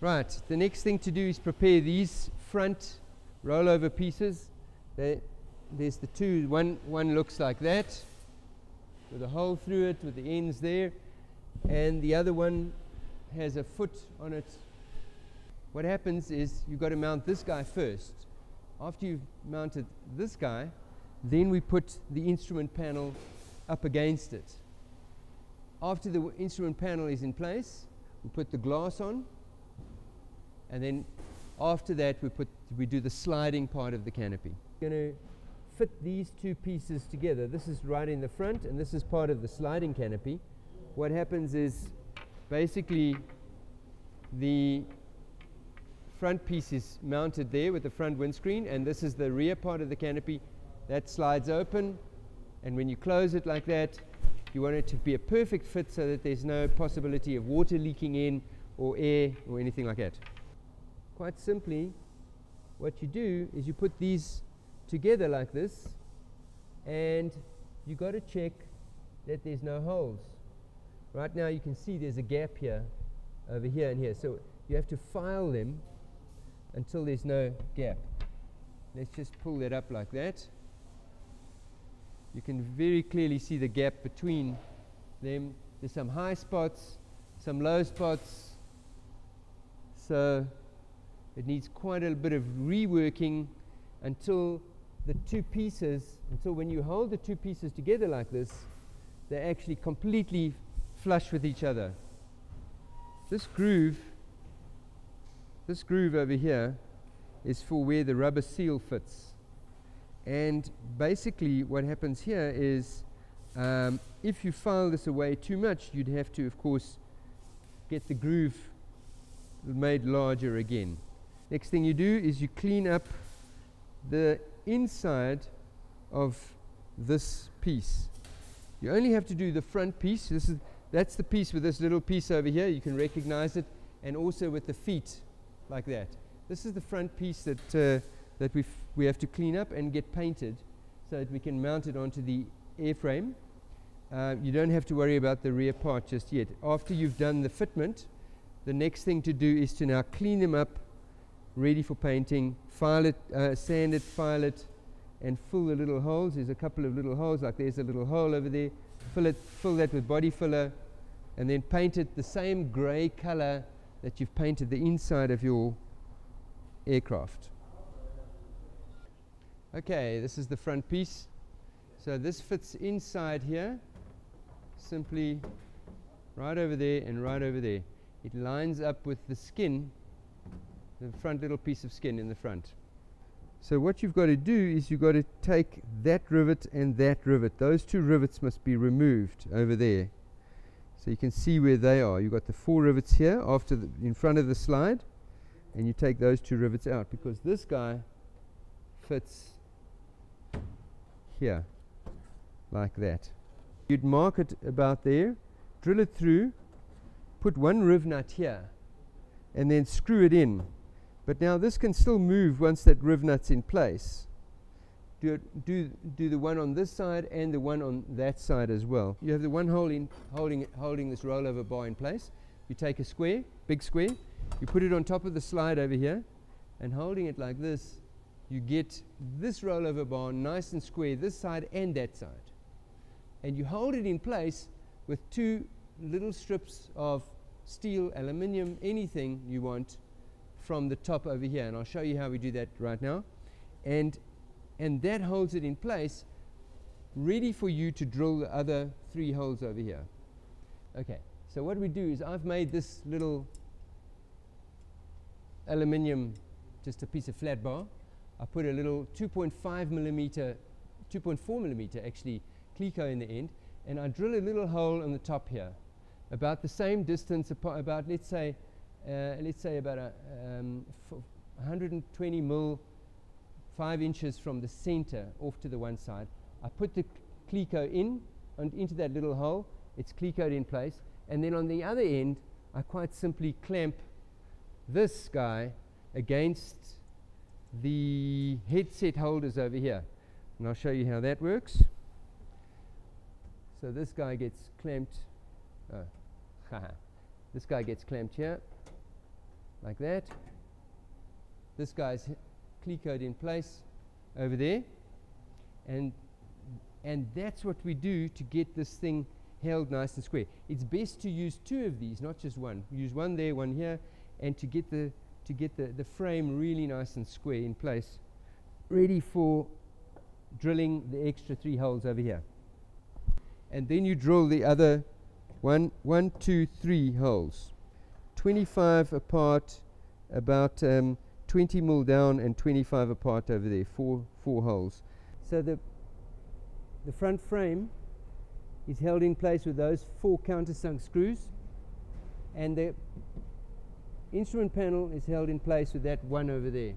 Right, the next thing to do is prepare these front rollover pieces. There's the two. One looks like that, with a hole through it, with the ends there, and the other one has a foot on it. What happens is you've got to mount this guy first. After you've mounted this guy, then we put the instrument panel up against it. After the instrument panel is in place, we put the glass on, and then after that we do the sliding part of the canopy. We're going to fit these two pieces together. This is right in the front, and this is part of the sliding canopy. What happens is basically the front piece is mounted there with the front windscreen, and this is the rear part of the canopy that slides open, and when you close it like that, you want it to be a perfect fit so that there's no possibility of water leaking in or air or anything like that. Quite simply, what you do is you put these together like this, and you got to check that there's no holes. Right now you can see there's a gap here, over here and here, so you have to file them until there's no gap. Let's just pull that up like that. You can very clearly see the gap between them. There's some high spots, some low spots, so it needs quite a bit of reworking until the two pieces, until when you hold the two pieces together like this, they're actually completely flush with each other. This groove over here is for where the rubber seal fits. And basically what happens here is if you file this away too much, you'd have to, of course, get the groove made larger again. Next thing you do is you clean up the inside of this piece. You only have to do the front piece. That's the piece with this little piece over here. You can recognize it, and also with the feet like that. This is the front piece that we have to clean up and get painted so that we can mount it onto the airframe. You don't have to worry about the rear part just yet. After you've done the fitment, the next thing to do is to now clean them up, ready for painting, file it, sand it, file it, and fill the little holes. There's a couple of little holes, like there's a little hole over there. Fill that with body filler, and then paint it the same grey color that you've painted the inside of your aircraft. Okay, this is the front piece. So this fits inside here, simply right over there and right over there. It lines up with the skin, the front little piece of skin in the front. So what you've got to do is you've got to take that rivet and that rivet. Those two rivets must be removed over there. So you can see where they are. You've got the 4 rivets here in front of the slide, and you take those 2 rivets out because this guy fits here like that. You'd mark it about there, drill it through, put 1 riv nut here, and then screw it in. But now this can still move once that riv nut's in place. Do the one on this side and the one on that side as well. You have the one hole in holding this rollover bar in place. You take a square, big square, you put it on top of the slide over here, and holding it like this, you get this rollover bar nice and square, this side and that side. And you hold it in place with 2 little strips of steel, aluminium, anything you want, from the top over here, and I'll show you how we do that right now. And that holds it in place, ready for you to drill the other 3 holes over here. Okay, so what we do is I've made this little aluminium, just a piece of flat bar. I put a little 2.4 millimeter actually cleco in the end, and I drill a little hole on the top here, about the same distance, about let's say about 120 mil, 5 inches from the center off to the one side. I put the cleco in and into that little hole. It's clecoed in place, and then on the other end I quite simply clamp this guy against the headset holders over here, and I'll show you how that works. So this guy gets clamped, this guy gets clamped here, like that. This guy's clecoed in place over there, and that's what we do to get this thing held nice and square. It's best to use two of these, not just one. Use one there, one here, and to get the frame really nice and square in place, ready for drilling the extra 3 holes over here. And then you drill the other 1, 2, 3 holes, 25 apart, about 20 mil down and 25 apart over there, 4 holes. So the front frame is held in place with those 4 countersunk screws, and the instrument panel is held in place with that one over there.